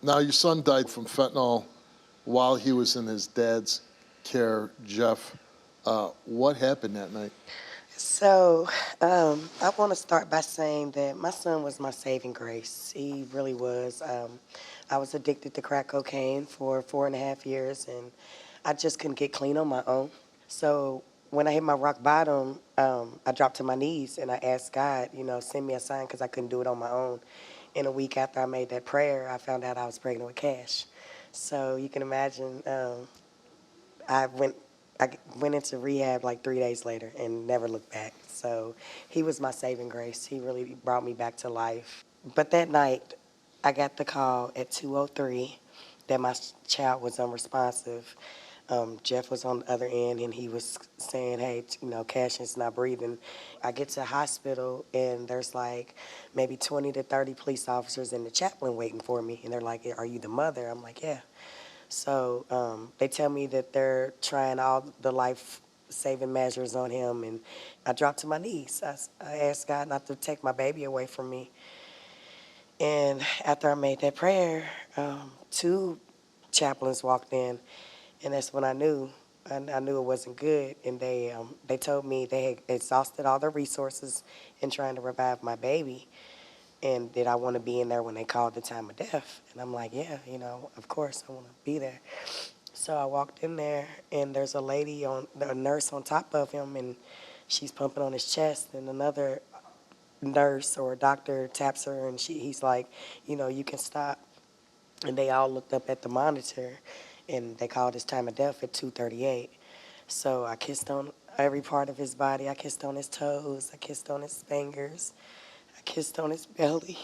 Now, your son died from fentanyl while he was in his dad's care, Jeff. What happened that night? So, I want to start by saying that my son was my saving grace. He really was. I was addicted to crack cocaine for 4.5 years, and I just couldn't get clean on my own. So, when I hit my rock bottom, I dropped to my knees and I asked God, send me a sign because I couldn't do it on my own. And a week after I made that prayer, I found out I was pregnant with Cash. So, you can imagine. I went I went into rehab like 3 days later and never looked back. So he was my saving grace. He really brought me back to life. But that night, I got the call at 2:03 that my child was unresponsive. Jeff was on the other end and he was saying, hey, Cash is not breathing. I get to the hospital and there's like maybe 20 to 30 police officers and the chaplain waiting for me. And they're like, are you the mother? I'm like, yeah. So they tell me that they're trying all the life-saving measures on him, and I dropped to my knees. I asked God not to take my baby away from me. And after I made that prayer, two chaplains walked in, and that's when I knew. I knew it wasn't good, and they told me they had exhausted all their resources in trying to revive my baby, and did I want to be in there when they called the time of death? And I'm like, yeah, of course I want to be there. So I walked in there, and there's a nurse on top of him, and she's pumping on his chest, and another nurse or doctor taps her, and he's like, you can stop. And they all looked up at the monitor, and they called his time of death at 2:38. So I kissed on every part of his body. I kissed on his toes. I kissed on his fingers. I kissed on his belly.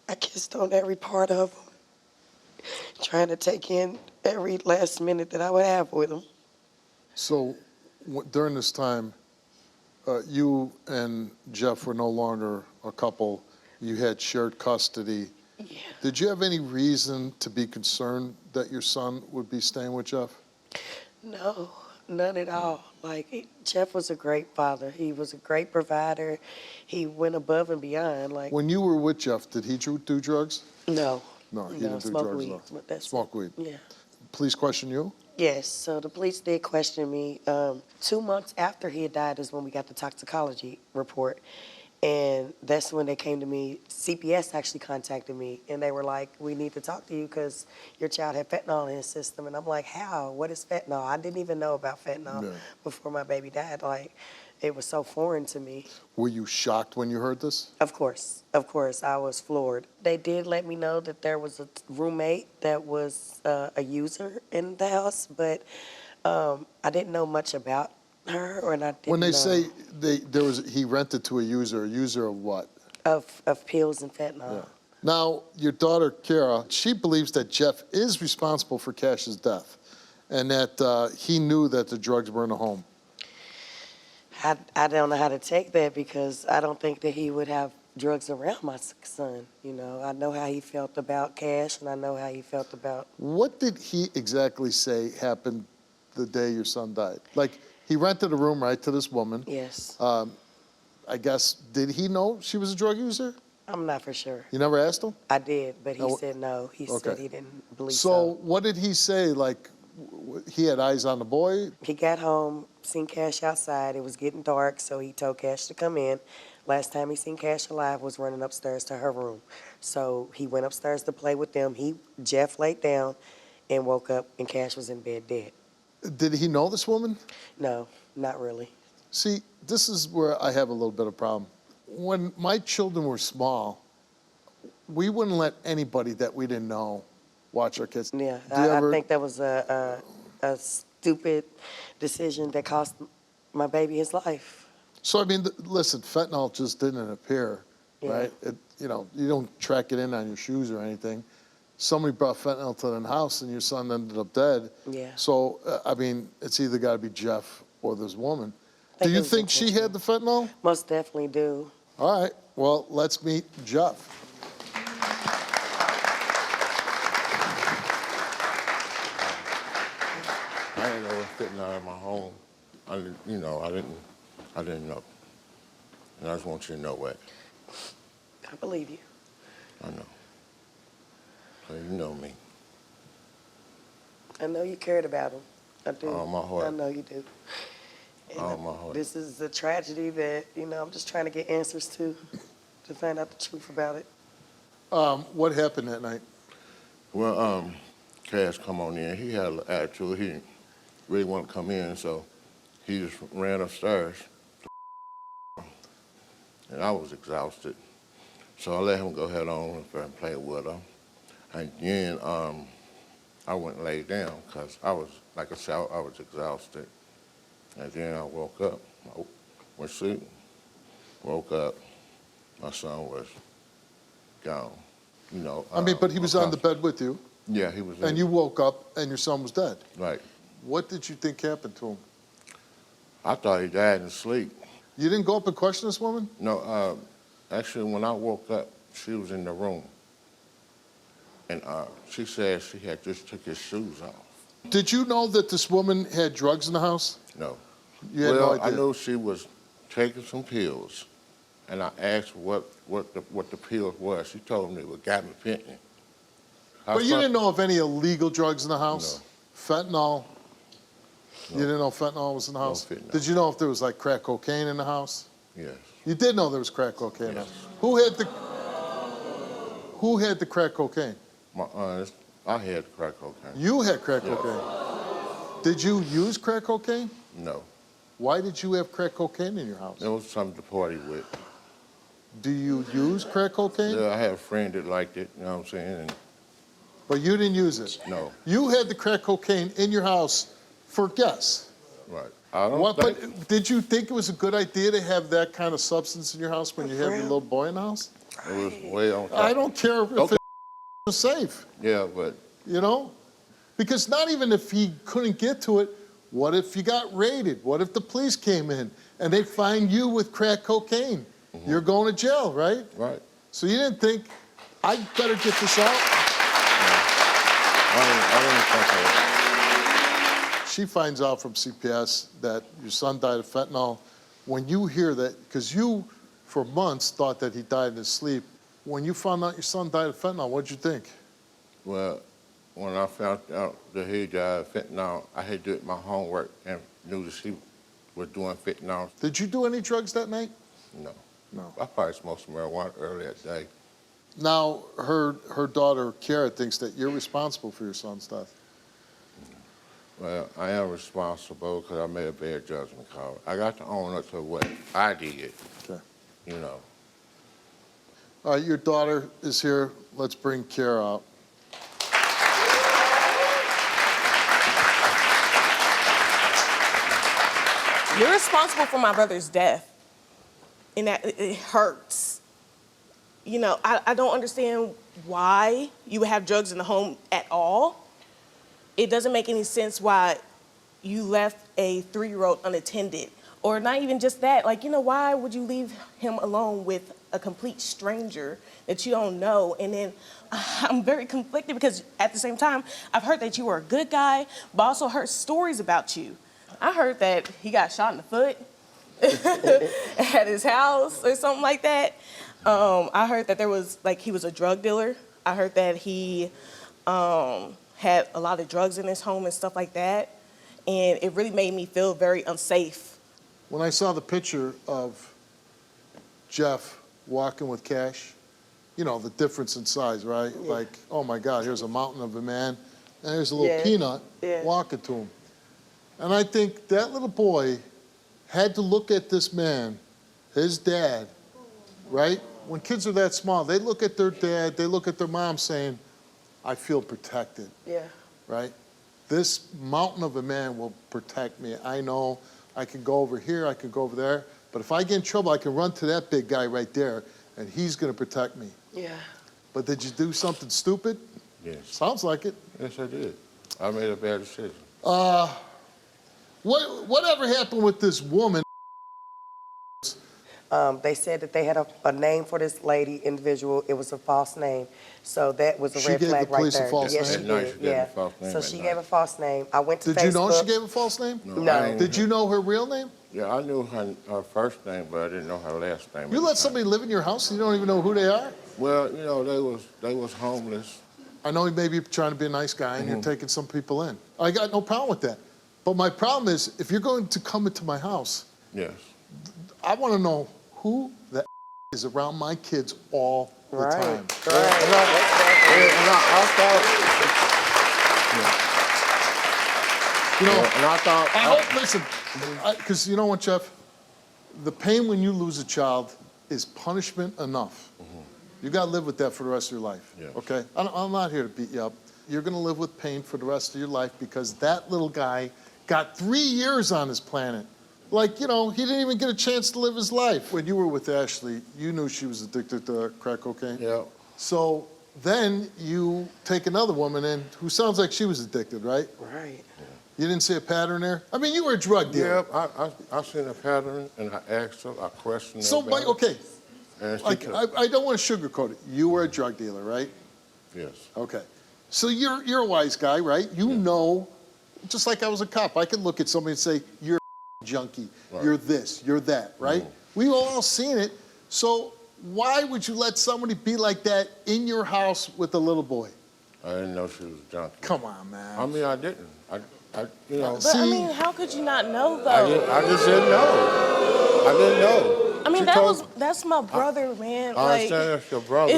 I kissed on every part of him, trying to take in every last minute that I would have with him. So during this time, you and Jeff were no longer a couple. You had shared custody. Yeah. Did you have any reason to be concerned that your son would be staying with Jeff? No, none at all. Jeff was a great father. He was a great provider. He went above and beyond. When you were with Jeff, did he do drugs? No. No, he didn't do smoke drugs. weed. No. But that's Smoke weed. Yeah. Police question you? Yes, so the police did question me. 2 months after he had died is when we got the toxicology report. And that's when they came to me. CPS actually contacted me, and they were like, we need to talk to you because your child had fentanyl in his system. And I'm like, how? What is fentanyl? I didn't even know about fentanyl before my baby died. It was so foreign to me. Were you shocked when you heard this? Of course, I was floored. They did let me know that there was a roommate that was a user in the house, but I didn't know much about her, or I didn't When they know say he rented to a user of what? of pills and fentanyl. Yeah. Now, your daughter, Kara, she believes that Jeff is responsible for Cash's death and that he knew that the drugs were in the home. I don't know how to take that because I don't think that he would have drugs around my son. I know how he felt about Cash, and I know how he felt about... What did he exactly say happened the day your son died? He rented a room, right, to this woman. Yes. I guess, did he know she was a drug user? I'm not for sure. You never asked him? I did, but he said no. He said he didn't believe so. So what did he say? He had eyes on the boy? He got home, seen Cash outside. It was getting dark, so he told Cash to come in. Last time he seen Cash alive was running upstairs to her room. So he went upstairs to play with them. Jeff laid down and woke up, and Cash was in bed dead. Did he know this woman? No, not really. See, this is where I have a little bit of a problem. When my children were small, we wouldn't let anybody that we didn't know watch our kids. Yeah, I think that was a stupid decision that cost my baby his life. So, I mean, listen, fentanyl just didn't appear, right? You don't track it in on your shoes or anything. Somebody brought fentanyl to the house and your son ended up dead. Yeah. So, I mean, it's either got to be Jeff or this woman. Do you think she had the fentanyl? Most definitely do. All right. Well, let's meet Jeff. I didn't know it fentanyl in my home. I didn't know. And I just want you to know what. I believe you. I know. So you know me. I know you cared about him. I do. All my heart. I know you do. And All my heart. this is a tragedy that, I'm just trying to get answers to find out the truth about it. What happened that night? Well, Cash come on in. He had an attitude. He didn't really want to come in, so he just ran upstairs. And I was exhausted. So I let him go ahead on and play with him. And then I went and laid down because I was, like I said, I was exhausted. And then I woke up. I went to sleep, woke up. My son was gone. But he was on the bed with you, Yeah, he was. and you woke up, and your son was dead. Right. What did you think happened to him? I thought he died in sleep. You didn't go up and question this woman? No, actually, when I woke up, she was in the room. And she said she had just took his shoes off. Did you know that this woman had drugs in the house? No. You had Well, no idea? I knew she was taking some pills. And I asked what the pills were. She told me it was gabapentin. But you didn't know of any illegal drugs in the house? Fentanyl? No. You didn't know fentanyl was in the house? fentanyl. Did you know if there was like crack cocaine in the house? Yes. You did know there was crack cocaine in the Yes. house. Who had the crack cocaine? I had crack cocaine. You had crack cocaine. Did you use crack cocaine? No. Why did you have crack cocaine in your house? It was something to party with. Do you use crack cocaine? Yeah, I had a friend that liked it, you know what I'm saying? And But you didn't use it? no. You had the crack cocaine in your house for guess. Right. I don't think... But did you think it was a good idea to have that kind of substance in your house when you had your little boy in the house? It was way on top. I don't care if Okay. it was safe, Yeah, but Because not even if he couldn't get to it, what if you got raided? What if the police came in and they find you with crack cocaine? You're going to jail, right? right. So you didn't think, I better get this out? I didn't think of it. She finds out from CPS that your son died of fentanyl. When you hear that, because you, for months, thought that he died in his sleep, when you found out your son died of fentanyl, what'd you think? Well, when I found out that he died of fentanyl, I had to do my homework and knew that she was doing fentanyl. Did you do any drugs that night? No. No. I probably smoked some marijuana earlier that day. Now, her daughter, Kara, thinks that you're responsible for your son's death. Well, I am responsible because I made a bad judgment call. I got to own up to what I did, Okay. All right, your daughter is here. Let's bring Kara out. You're responsible for my brother's death, and that it hurts. I don't understand why you would have drugs in the home at all. It doesn't make any sense why you left a 3-year-old unattended, or not even just that. Why would you leave him alone with a complete stranger that you don't know? And then I'm very conflicted because at the same time, I've heard that you were a good guy, but also heard stories about you. I heard that he got shot in the foot at his house or something like that. I heard that he was a drug dealer. I heard that he had a lot of drugs in his home and stuff like that. And it really made me feel very unsafe. When I saw the picture of Jeff walking with Cash, the difference in size, right? Yeah. Like, oh my God, here's a mountain of a man, and there's a little peanut walking to him. And I think that little boy had to look at this man, his dad, right? When kids are that small, they look at their dad, they look at their mom saying, I feel protected. Yeah. Right? This mountain of a man will protect me. I know I can go over here, I can go over there, but if I get in trouble, I can run to that big guy right there, and he's going to protect me. Yeah. But did you do something stupid? Yes. Sounds like it. Yes, I did. I made a bad decision. Whatever happened with this woman? They said that they had a name for this individual. It was a false name. So that was a She red gave flag the police right a there. false Yes, name? she That night did. she gave Yeah. a false name So that she night. gave a false name. I went to Did Facebook. you know she gave a false name? No. I didn't- Did you know her real name? Yeah, I knew her first name, but I didn't know her last name. You let somebody live in your house and you don't even know who they are? Well, you know, they was homeless. I know you may be trying to be a nice guy and you're taking some people in. I got no problem with that. But my problem is, if you're going to come into my house, Yes. I want to know who the is around my kids all the Right. time. And I thought, You know, and I thought, I hope, listen, because you know what, Jeff? The pain when you lose a child is punishment enough. You got to live with that for the rest of your life, Yes. okay? I'm not here to beat you up. You're going to live with pain for the rest of your life because that little guy got 3 years on this planet. Like, you know, he didn't even get a chance to live his life. When you were with Ashley, you knew she was addicted to crack cocaine. yeah, So then you take another woman in who sounds like she was addicted, right? Right. You didn't see a pattern there? I mean, you were a drug dealer. yeah. I seen a pattern, and I asked her, I questioned her. So, about Mike, it, okay, And she like, took- I don't want to sugarcoat it. You were a drug dealer, right? yes. Okay. So you're a wise guy, right? You know, just like I was a cop, I could look at somebody and say, you're a junkie, Right. you're this, you're that, right? We've all seen it. So why would you let somebody be like that in your house with a little boy? I didn't know she was a junkie. Come on, man. I mean, I didn't. You know, But I See- mean, how could you not know though? I just didn't know. I didn't know. I mean, She that's my brother, man. I understand that's your brother.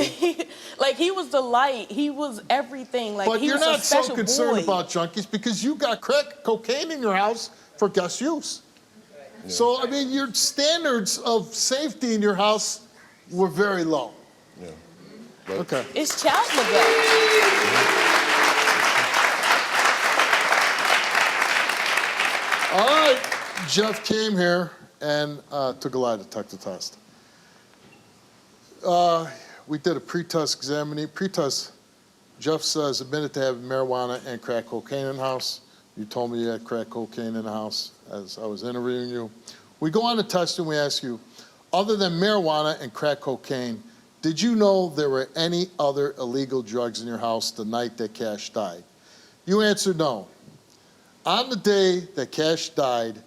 Like he was the light. He was everything. Like But he you're was a not so special concerned boy. about junkies because you got crack cocaine in your house for guest use. So, I mean, your standards of safety in your house were very low. Yeah. Okay. It's child neglect. All right, Jeff came here and took a lie detector test. We did a pre-test examination. Pre-test, Jeff says, admitted to having marijuana and crack cocaine in the house. You told me you had crack cocaine in the house as I was interviewing you. We go on the test and we ask you, other than marijuana and crack cocaine, did you know there were any other illegal drugs in your house the night that Cash died? You answered no. On the day that Cash died,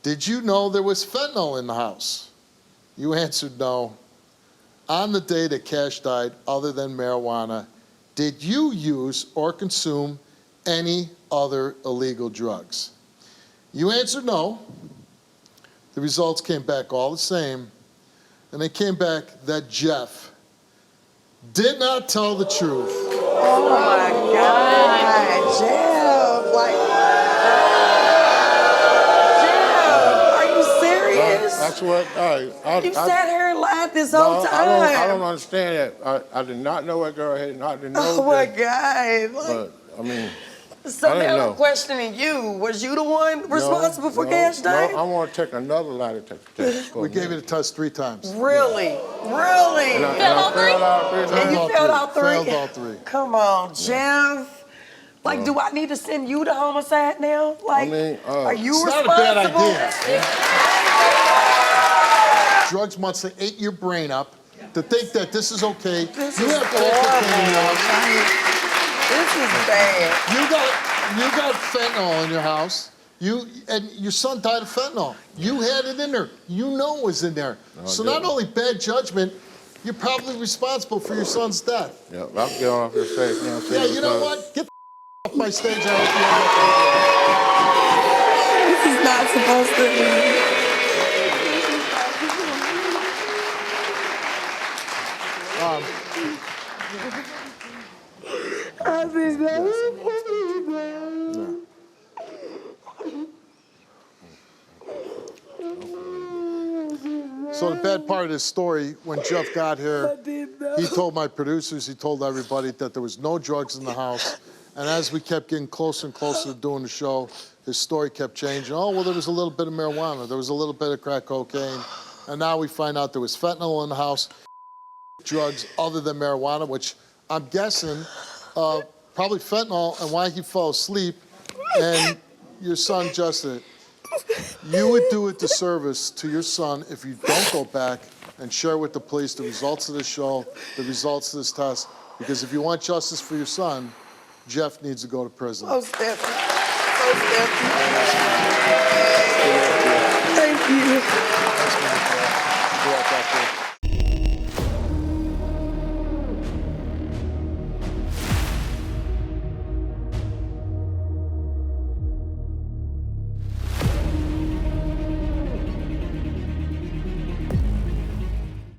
did you know there was fentanyl in the house? You answered no. On the day that Cash died, other than marijuana, did you use or consume any other illegal drugs? You answered no. The results came back all the same, and they came back that Jeff did not tell the truth. Oh my God, Jeff! Like, Jeff, are you serious? That's what You sat here and lied this whole time. I don't understand that. I did not know that girl had not didn't know Oh my that. God! Like, But I mean, so I didn't now know. I'm questioning you. Was you the one responsible for no, Cash dying? No, I want to take another lie detector test. We gave you the test 3 times. Really? Really? And I failed out 3 And times. you failed all 3? Failed all 3. Come on, Jeff. Like, do I need to send you to homicide now? Like, mean, are you It's not responsible? a bad idea. Drugs must have ate your brain up to think that this is okay. This You is have crack cocaine in your house. horrible. This is bad. You got fentanyl in your house. And your son died of fentanyl. You had it in there. You know it was in there. So not only bad judgment, you're probably responsible for your son's death. Yeah, I'll get off your stage now. Yeah, you know what? Get the off my stage. I hope This is not supposed to be. So the bad part of this story, when Jeff got here, he told my producers, he told everybody that there was no drugs in the house. And as we kept getting closer and closer to doing the show, his story kept changing. Oh, well, there was a little bit of marijuana. There was a little bit of crack cocaine. And now we find out there was fentanyl in the house, drugs other than marijuana, which I'm guessing probably fentanyl and why he fell asleep. And your son, Justin, you would do a disservice to your son if you don't go back and share with the police the results of this show, the results of this test, because if you want justice for your son, Jeff needs to go to prison. Oh, Stephanie. Thank you. Thanks, man. Go out back there.